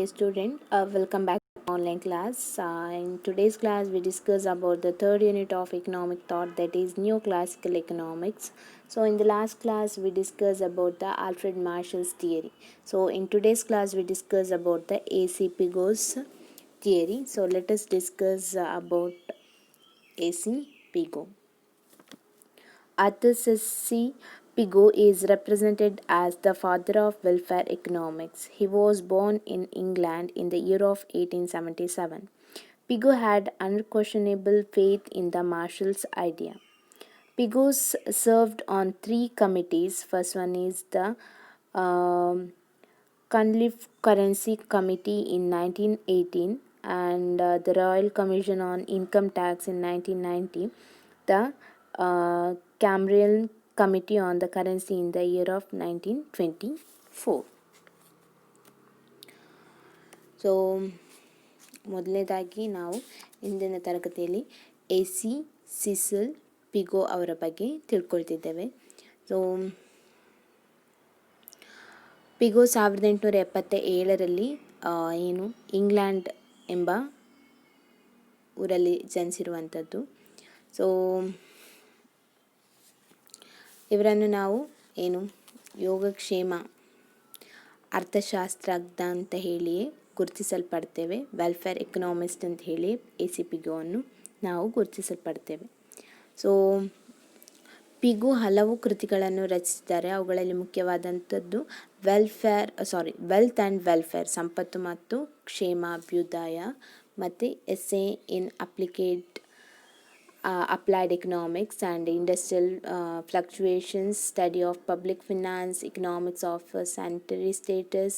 dear student. Welcome back to online class. In today's class, we discuss about the third unit of economic thought, that is neoclassical economics. So, in the last class, we discussed about the Alfred Marshall's theory. So, in today's class, we discuss about the A.C. Pigot's theory. So, let us discuss about A.C. Pigot. Arthur C. Pigot is represented as the father of welfare economics. He was born in England in the year of 1877. Pigot had unquestionable faith in the Marshall's idea. Pigot served on three committees. First one is the Cunliffe Currency Committee in 1918 and the Royal Commission on Income Tax in 1990, the Cambrian Committee on the Currency in the year of 1924. So ಮೊದಲನೇದಾಗಿ ನಾವು ಇಂದಿನ ತರಗತಿಯಲ್ಲಿ A.C. ಸಿಸಿಲ್ ಪಿಗೋ ಅವರ ಬಗ್ಗೆ ತಿಳ್ಕೊಳ್ತಿದ್ದೇವೆ. So ಪಿಗೋ 1877ರಲ್ಲಿ England ಎಂಬ ಊರಲ್ಲಿ ಜನಿಸಿರುವಂಥದ್ದು. So ಇವರನ್ನು ನಾವು ಯೋಗಕ್ಷೇಮ ಅರ್ಥಶಾಸ್ತ್ರಜ್ಞ ಅಂತ ಹೇಳಿಯೇ ಗುರುತಿಸಲ್ಪಡ್ತೇವೆ. ವೆಲ್ಫೇರ್ ಎಕನಾಮಿಸ್ಟ್ ಅಂತ ಹೇಳಿ A.C. ಪಿಗೋವನ್ನು ನಾವು ಗುರುತಿಸಲ್ಪಡ್ತೇವೆ. ಸೊ ಪಿಗೋ ಹಲವು ಕೃತಿಗಳನ್ನು ರಚಿಸಿದ್ದಾರೆ. ಅವುಗಳಲ್ಲಿ ಮುಖ್ಯವಾದಂಥದ್ದು ವೆಲ್ತ್ ಆ್ಯಂಡ್ ವೆಲ್ಫೇರ್, ಸಂಪತ್ತು ಮತ್ತು ಕ್ಷೇಮ ಅಭ್ಯುದಯ, ಮತ್ತು essay in applied economics and industrial fluctuations, study of public finance, economics of sanitary status,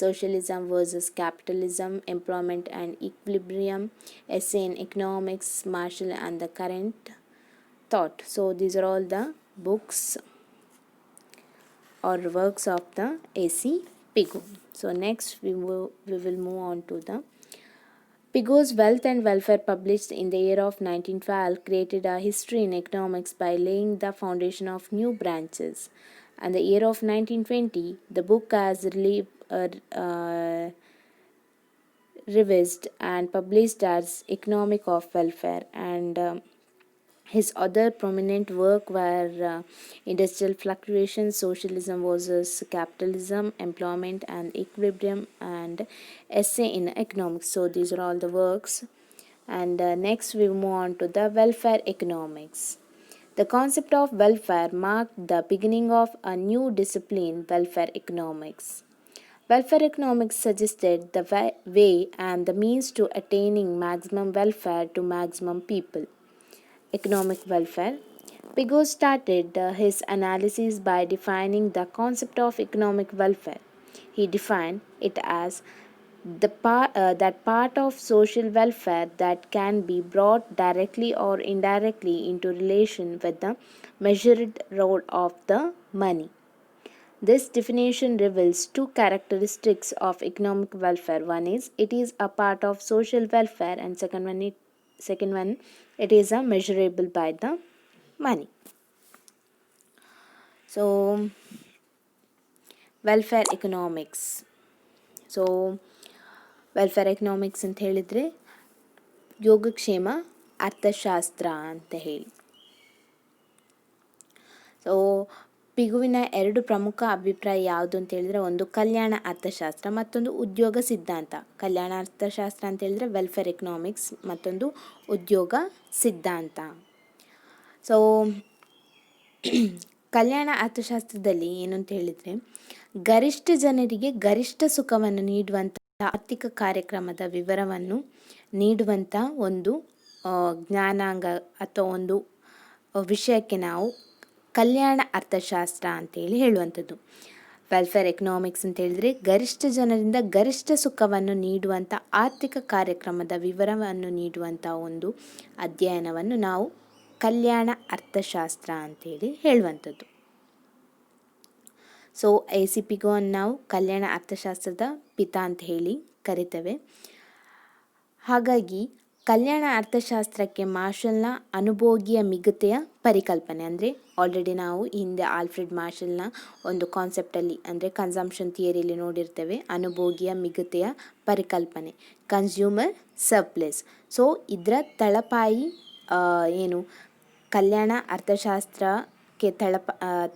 socialism versus capitalism, employment and equilibrium, essay in economics, Marshall and the current thought. So these are all the books or works of the A.C. Pigot. So next we will move on to the Pigot's Wealth and Welfare, published in the year of 1912, created a history in economics by laying the foundation of new branches. And the year of 1920, the book has revised and published as Economic of Welfare, and his other prominent work were Industrial Fluctuations, Socialism versus Capitalism, Employment and Equilibrium, and Essay in Economics. So these are all the works. And next we move on to the Welfare Economics. The concept of welfare marked the beginning of a new discipline, welfare economics. Welfare economics suggested the way and the means to attaining maximum welfare to maximum people. Economic welfare. Pigot started his analysis by defining the concept of economic welfare. He defined it as that part of social welfare that can be brought directly or indirectly into relation with the measured role of the money. This definition reveals two characteristics of economic welfare. One is it is a part of social welfare, and second one it is a measurable by the money. So welfare economics. So welfare economics ಅಂತ ಹೇಳಿದರೆ ಯೋಗಕ್ಷೇಮ ಅರ್ಥಶಾಸ್ತ್ರ ಅಂತ ಹೇಳಿ. So ಪಿಗುವಿನ ಎರಡು ಪ್ರಮುಖ ಅಭಿಪ್ರಾಯ ಯಾವುದು ಅಂತ ಹೇಳಿದರೆ, ಒಂದು ಕಲ್ಯಾಣ ಅರ್ಥಶಾಸ್ತ್ರ, ಮತ್ತೊಂದು ಉದ್ಯೋಗ ಸಿದ್ಧಾಂತ. ಕಲ್ಯಾಣ ಅರ್ಥಶಾಸ್ತ್ರ ಅಂತ ಹೇಳಿದರೆ ವೆಲ್ಫೇರ್ ಎಕನಾಮಿಕ್ಸ್, ಮತ್ತೊಂದು ಉದ್ಯೋಗ ಸಿದ್ಧಾಂತ. ಸೊ ಕಲ್ಯಾಣ ಅರ್ಥಶಾಸ್ತ್ರದಲ್ಲಿ ಏನು ಅಂತ ಹೇಳಿದರೆ, ಗರಿಷ್ಠ ಜನರಿಗೆ ಗರಿಷ್ಠ ಸುಖವನ್ನು ನೀಡುವಂಥ ಆರ್ಥಿಕ ಕಾರ್ಯಕ್ರಮದ ವಿವರವನ್ನು ನೀಡುವಂಥ ಒಂದು ಜ್ಞಾನಾಂಗ ಅಥವಾ ಒಂದು ವಿಷಯಕ್ಕೆ ನಾವು ಕಲ್ಯಾಣ ಅರ್ಥಶಾಸ್ತ್ರ ಅಂತೇಳಿ ಹೇಳುವಂಥದ್ದು. ವೆಲ್ಫೇರ್ ಎಕನಾಮಿಕ್ಸ್ ಅಂತ ಹೇಳಿದರೆ ಗರಿಷ್ಠ ಜನರಿಂದ ಗರಿಷ್ಠ ಸುಖವನ್ನು ನೀಡುವಂಥ ಆರ್ಥಿಕ ಕಾರ್ಯಕ್ರಮದ ವಿವರವನ್ನು ನೀಡುವಂಥ ಒಂದು ಅಧ್ಯಯನವನ್ನು ನಾವು ಕಲ್ಯಾಣ ಅರ್ಥಶಾಸ್ತ್ರ ಅಂತೇಳಿ ಹೇಳುವಂಥದ್ದು. So A.C. ಪಿಗೋವನ್ನು ನಾವು ಕಲ್ಯಾಣ ಅರ್ಥಶಾಸ್ತ್ರದ ಪಿತಾ ಅಂತ ಹೇಳಿ ಕರಿತೇವೆ. ಹಾಗಾಗಿ ಕಲ್ಯಾಣ ಅರ್ಥಶಾಸ್ತ್ರಕ್ಕೆ ಮಾರ್ಷಲ್ನ ಅನುಭೋಗಿಯ ಮಿಗತೆಯ ಪರಿಕಲ್ಪನೆ, ಅಂದರೆ ಆಲ್ರೆಡಿ ನಾವು ಹಿಂದೆ ಆಲ್ಫ್ರೆಡ್ ಮಾರ್ಷಲ್ನ ಒಂದು ಕಾನ್ಸೆಪ್ಟಲ್ಲಿ ಅಂದರೆ ಕನ್ಸಂಪ್ಷನ್ ಥಿಯರಿಯಲ್ಲಿ ನೋಡಿರ್ತೇವೆ ಅನುಭೋಗಿಯ ಮಿಗತೆಯ ಪರಿಕಲ್ಪನೆ, ಕನ್ಸ್ಯೂಮರ್ ಸರ್ಪ್ಲೆಸ್. ಸೊ ಇದರ ತಳಪಾಯಿ ಏನು ಕಲ್ಯಾಣ ಅರ್ಥಶಾಸ್ತ್ರಕ್ಕೆ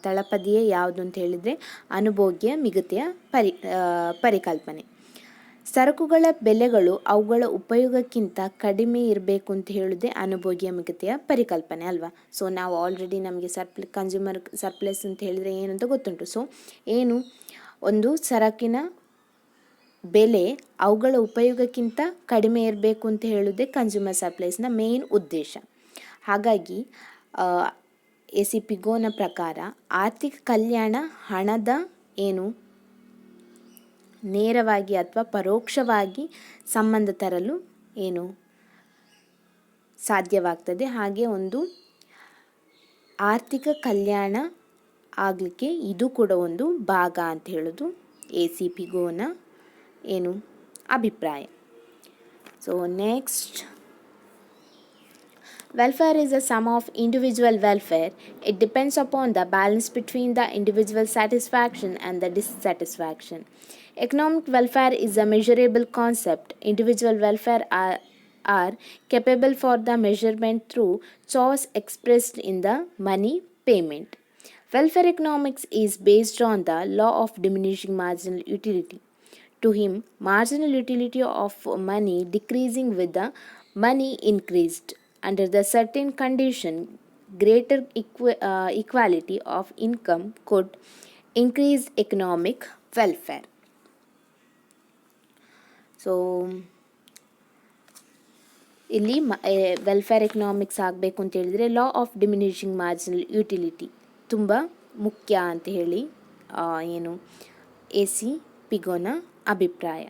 ತಳಪದಿಯೇ ಯಾವುದು ಅಂತ ಹೇಳಿದರೆ ಅನುಭೋಗ್ಯ ಮಿಗತೆಯ ಪರಿಕಲ್ಪನೆ. ಸರಕುಗಳ ಬೆಲೆಗಳು ಅವುಗಳ ಉಪಯೋಗಕ್ಕಿಂತ ಕಡಿಮೆ ಇರಬೇಕು ಅಂತ ಹೇಳೋದೇ ಅನುಭೋಗ್ಯ ಮಿಗತೆಯ ಪರಿಕಲ್ಪನೆ ಅಲ್ವಾ. ಸೊ ನಾವು ಆಲ್ರೆಡಿ ನಮಗೆ ಕನ್ಸ್ಯೂಮರ್ ಸರ್ಪ್ಲೆಸ್ ಅಂತ ಹೇಳಿದರೆ ಏನಂತ ಗೊತ್ತುಂಟು. ಸೊ ಏನು ಒಂದು ಸರಕಿನ ಬೆಲೆ ಅವುಗಳ ಉಪಯೋಗಕ್ಕಿಂತ ಕಡಿಮೆ ಇರಬೇಕು ಅಂತ ಹೇಳೋದೇ ಕನ್ಸ್ಯೂಮರ್ ಸರ್ಪ್ಲೆಸ್ನ ಮೇನ್ ಉದ್ದೇಶ. ಹಾಗಾಗಿ ಎ.ಸಿ. ಪಿಗೋನ ಪ್ರಕಾರ ಆರ್ಥಿಕ ಕಲ್ಯಾಣ ಹಣದ ಏನು ನೇರವಾಗಿ ಅಥವಾ ಪರೋಕ್ಷವಾಗಿ ಸಂಬಂಧ ತರಲು ಏನು ಸಾಧ್ಯವಾಗ್ತದೆ. ಹಾಗೆ ಒಂದು ಆರ್ಥಿಕ ಕಲ್ಯಾಣ ಆಗಲಿಕ್ಕೆ ಇದು ಕೂಡ ಒಂದು ಭಾಗ ಅಂತ ಹೇಳೋದು ಎ.ಸಿ. ಪಿಗೋನ ಏನು ಅಭಿಪ್ರಾಯ. So next, welfare is a sum of individual welfare. It depends upon the balance between the individual satisfaction and the dissatisfaction. Economic welfare is a measurable concept. Individual welfare are capable for the measurement through choice expressed in the money payment. Welfare economics is based on the law of diminishing marginal utility. To him, marginal utility of money decreasing with the money increased. Under the certain condition, greater equality of income could increase economic welfare. So ಇಲ್ಲಿ welfare economics ಆಗಬೇಕು ಅಂತ ಹೇಳಿದರೆ law of diminishing marginal utility ತುಂಬ ಮುಖ್ಯ ಅಂತ ಹೇಳಿ ಏನು A C. ಪಿಗೋನ ಅಭಿಪ್ರಾಯ.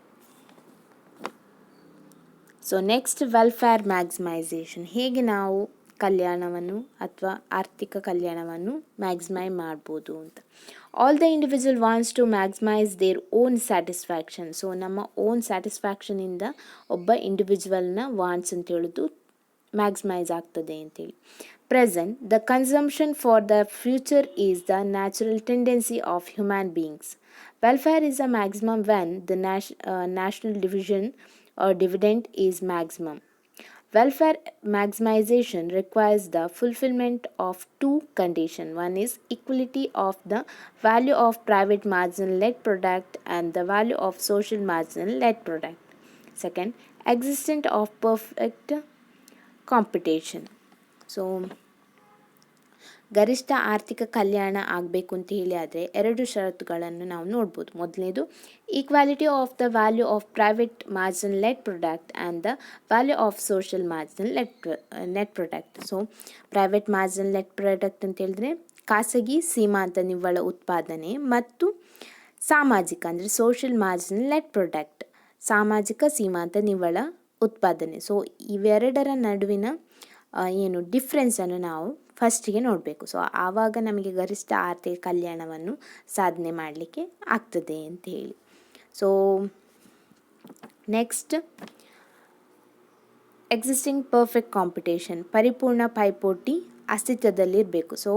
So next, welfare maximisation. ಹೇಗೆ ನಾವು ಕಲ್ಯಾಣವನ್ನು ಅಥವಾ ಆರ್ಥಿಕ ಕಲ್ಯಾಣವನ್ನು ಮ್ಯಾಕ್ಸಿಮೈ ಮಾಡ್ಬೋದು ಅಂತ. All the individual wants to maximise their own satisfaction. So ನಮ್ಮ ಓನ್ ಸ್ಯಾಟಿಸ್ಫ್ಯಾಕ್ಷನಿಂದ ಒಬ್ಬ ಇಂಡಿವಿಜುವಲ್ನ ವಾಂಟ್ಸ್ ಅಂತ ಹೇಳೋದು ಮ್ಯಾಕ್ಸಿಮೈಸ್ ಆಗ್ತದೆ ಅಂತೇಳಿ. Present, the consumption for the future is the natural tendency of human beings. Welfare is a maximum when the national division or dividend is maximum. Welfare maximization requires the fulfillment of two conditions. One is equality of the value of private marginal net product and the value of social marginal net product. Second, existence of perfect competition. So ಗರಿಷ್ಠ ಆರ್ಥಿಕ ಕಲ್ಯಾಣ ಆಗಬೇಕು ಅಂತ ಹೇಳಿ ಆದರೆ 2 ಷರತ್ತುಗಳನ್ನು ನಾವು ನೋಡ್ಬೋದು. ಮೊದಲನೇದು, equality of the value of private marginal net product and the value of social marginal net product. So private marginal net product ಅಂತ ಹೇಳಿದ್ರೆ ಖಾಸಗಿ ಸೀಮಾಂತ ನಿವ್ವಳ ಉತ್ಪಾದನೆ ಮತ್ತು ಸಾಮಾಜಿಕ ಅಂದರೆ ಸೋಷಿಯಲ್ ಮಾರ್ಜಿನಲ್ ನೆಟ್ ಪ್ರಾಡಕ್ಟ್ ಸಾಮಾಜಿಕ ಸೀಮಾಂತ ನಿವ್ವಳ ಉತ್ಪಾದನೆ. ಸೊ ಇವೆರಡರ ನಡುವಿನ ಏನು ಡಿಫ್ರೆನ್ಸನ್ನು ನಾವು ಫಸ್ಟಿಗೆ ನೋಡಬೇಕು. ಸೊ ಆವಾಗ ನಮಗೆ ಗರಿಷ್ಠ ಆರ್ಥಿಕ ಕಲ್ಯಾಣವನ್ನು ಸಾಧನೆ ಮಾಡಲಿಕ್ಕೆ ಆಗ್ತದೆ ಅಂತ ಹೇಳಿ. So next, existing perfect competition. ಪರಿಪೂರ್ಣ ಪೈಪೋಟಿ ಅಸ್ತಿತ್ವದಲ್ಲಿರಬೇಕು. ಸೊ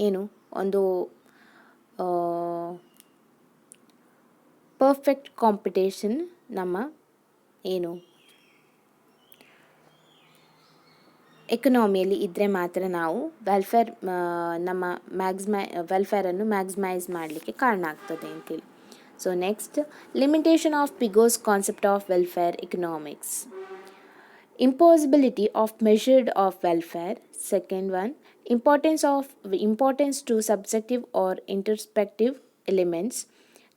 ಏನು ಒಂದು ಪರ್ಫೆಕ್ಟ್ ಕಾಂಪಿಟೇಷನ್ ನಮ್ಮ ಏನು ಎಕನಾಮಿಯಲ್ಲಿ ಇದ್ದರೆ ಮಾತ್ರ ನಾವು ನಮ್ಮ ವೆಲ್ಫೇರನ್ನು ಮ್ಯಾಕ್ಸಿಮೈಸ್ ಮಾಡಲಿಕ್ಕೆ ಕಾರಣ ಆಗ್ತದೆ ಅಂತೇಳಿ. So next, limitation of Pigou's concept of welfare economics. Impossibility of measured of welfare. Second one, importance to subjective or introspective elements.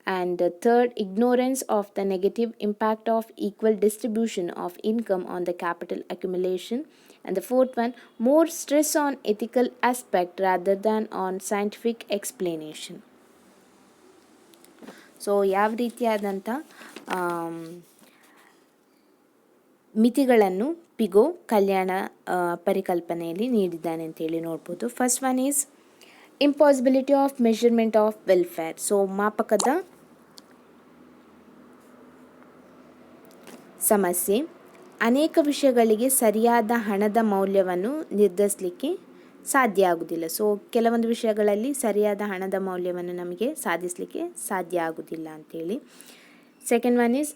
And the third, ignorance of the negative impact of equal distribution of income on the capital accumulation. And the fourth one, more stress on ethical aspect rather than on scientific explanation. So ಯಾವ ರೀತಿಯಾದಂಥ ಮಿತಿಗಳನ್ನು Pigou ಕಲ್ಯಾಣ ಪರಿಕಲ್ಪನೆಯಲ್ಲಿ ನೀಡಿದ್ದಾನೆ ಅಂತೇಳಿ ನೋಡ್ಬೋದು. First one is impossibility of measurement of welfare. So ಮಾಪಕದ ಸಮಸ್ಯೆ. ಅನೇಕ ವಿಷಯಗಳಿಗೆ ಸರಿಯಾದ ಹಣದ ಮೌಲ್ಯವನ್ನು ನಿರ್ಧರಿಸಲಿಕ್ಕೆ ಸಾಧ್ಯ ಆಗುವುದಿಲ್ಲ. ಸೊ ಕೆಲವೊಂದು ವಿಷಯಗಳಲ್ಲಿ ಸರಿಯಾದ ಹಣದ ಮೌಲ್ಯವನ್ನು ನಮಗೆ ಸಾಧಿಸಲಿಕ್ಕೆ ಸಾಧ್ಯ ಆಗುವುದಿಲ್ಲ ಅಂತೇಳಿ. Second one is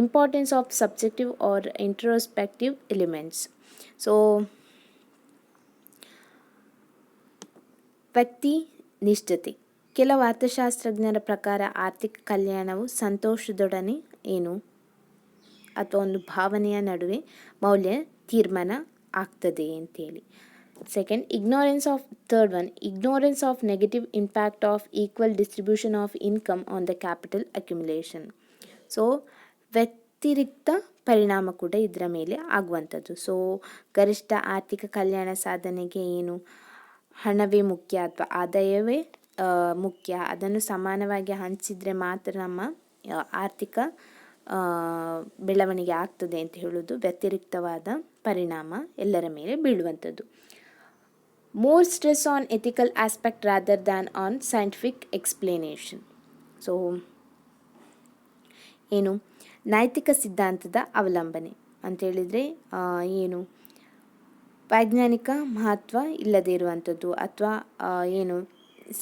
importance of subjective or introspective elements. So ವ್ಯಕ್ತಿ ನಿಷ್ಠತೆ. ಕೆಲವು ಅರ್ಥಶಾಸ್ತ್ರಜ್ಞರ ಪ್ರಕಾರ ಆರ್ಥಿಕ ಕಲ್ಯಾಣವು ಸಂತೋಷದೊಡನೆ ಅಥವಾ ಒಂದು ಭಾವನೆಯ ನಡುವೆ ಮೌಲ್ಯ ತೀರ್ಮಾನ ಆಗ್ತದೆ ಅಂತೇಳಿ. Second, ignorance of negative impact of equal distribution of income on the capital accumulation. So ವ್ಯತಿರಿಕ್ತ ಪರಿಣಾಮ ಕೂಡ ಇದರ ಮೇಲೆ ಆಗುವಂಥದ್ದು. ಸೊ ಗರಿಷ್ಠ ಆರ್ಥಿಕ ಕಲ್ಯಾಣ ಸಾಧನೆಗೆ ಹಣವೇ ಮುಖ್ಯ ಅಥವಾ ಆದಾಯವೇ ಮುಖ್ಯ, ಅದನ್ನು ಸಮಾನವಾಗಿ ಹಂಚಿದರೆ ಮಾತ್ರ ನಮ್ಮ ಆರ್ಥಿಕ ಬೆಳವಣಿಗೆ ಆಗ್ತದೆ ಅಂತ ಹೇಳೋದು ವ್ಯತಿರಿಕ್ತವಾದ ಪರಿಣಾಮ ಎಲ್ಲರ ಮೇಲೆ ಬೀಳುವಂಥದ್ದು. More stress on ethical aspect rather than on scientific explanation. So ನೈತಿಕ ಸಿದ್ಧಾಂತದ ಅವಲಂಬನೆ ಅಂತೇಳಿದರೆ ವೈಜ್ಞಾನಿಕ ಮಹತ್ವ ಇಲ್ಲದೇ ಇರುವಂಥದ್ದು ಅಥವಾ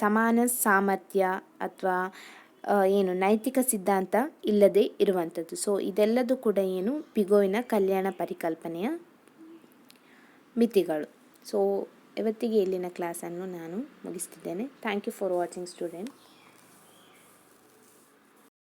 ಸಮಾನ ಸಾಮರ್ಥ್ಯ ಅಥವಾ ನೈತಿಕ ಸಿದ್ಧಾಂತ ಇಲ್ಲದೆ ಇರುವಂಥದ್ದು. ಸೊ ಇದೆಲ್ಲದೂ ಕೂಡ ಪಿಗೋವಿನ ಕಲ್ಯಾಣ ಪರಿಕಲ್ಪನೆಯ ಮಿತಿಗಳು. ಸೊ ಇವತ್ತಿಗೆ ಇಲ್ಲಿನ ಕ್ಲಾಸನ್ನು ನಾನು ಮುಗಿಸ್ತಿದ್ದೇನೆ. Thank you for watching student.